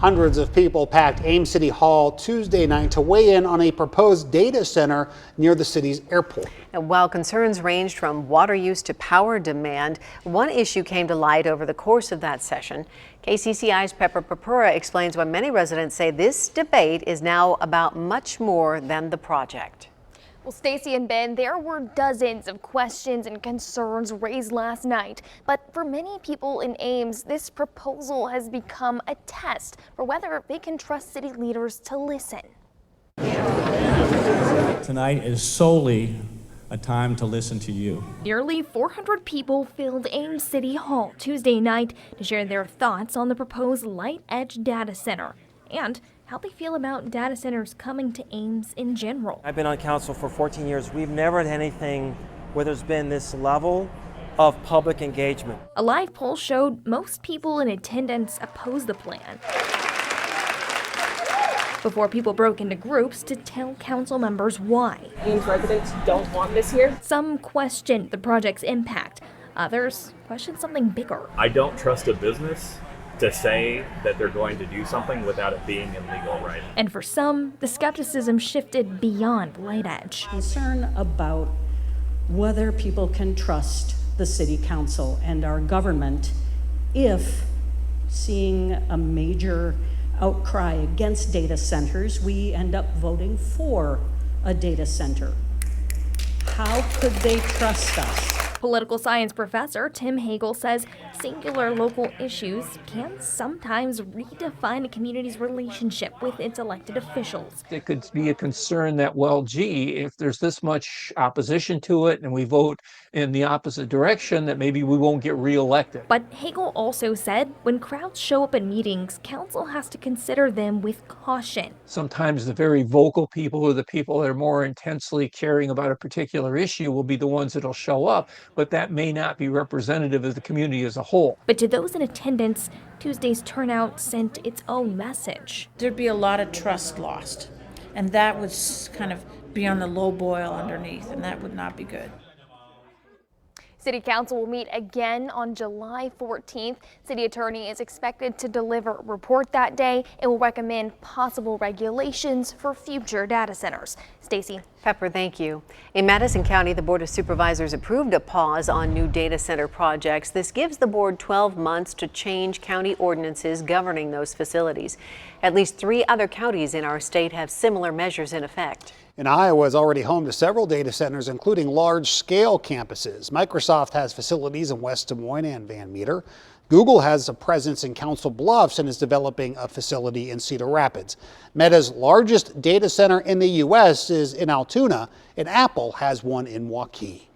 Hundreds of people packed Ames City Hall Tuesday night to weigh in on a proposed data center near the city's airport. And while concerns ranged from water use to power demand, one issue came to light over the course of that session. KCCI's Pepper Papura explains why many residents say this debate is now about much more than the project. Well, Stacy and Ben, there were dozens of questions and concerns raised last night. But for many people in Ames, this proposal has become a test for whether they can trust city leaders to listen. Tonight is solely a time to listen to you. Nearly 400 people filled Ames City Hall Tuesday night to share their thoughts on the proposed Light Edge data center and how they feel about data centers coming to Ames in general. I've been on council for 14 years. We've never had anything where there's been this level of public engagement. A live poll showed most people in attendance oppose the plan, before people broke into groups to tell council members why. Ames residents don't want this here. Some questioned the project's impact. Others questioned something bigger. I don't trust a business to say that they're going to do something without it being illegal, right? And for some, the skepticism shifted beyond Light Edge. Concern about whether people can trust the city council and our government if, seeing a major outcry against data centers, we end up voting for a data center. How could they trust us? Political science professor Tim Hagel says singular local issues can sometimes redefine a community's relationship with its elected officials. It could be a concern that, well, gee, if there's this much opposition to it and we vote in the opposite direction, that maybe we won't get reelected. But Hagel also said when crowds show up in meetings, council has to consider them with caution. Sometimes the very vocal people or the people that are more intensely caring about a particular issue will be the ones that'll show up, but that may not be representative of the community as a whole. But to those in attendance, Tuesday's turnout sent its own message. There'd be a lot of trust lost, and that would kind of be on the low boil underneath, and that would not be good. City Council will meet again on July 14th. City Attorney is expected to deliver a report that day and will recommend possible regulations for future data centers. Stacy. Pepper, thank you. In Madison County, the Board of Supervisors approved a pause on new data center projects. This gives the board 12 months to change county ordinances governing those facilities. At least 3 other counties in our state have similar measures in effect. And Iowa is already home to several data centers, including large-scale campuses. Microsoft has facilities in West Des Moines and Van Meter. Google has a presence in Council Bluffs and is developing a facility in Cedar Rapids. Meta's largest data center in the U.S. is in Altoona, and Apple has one in Waukee.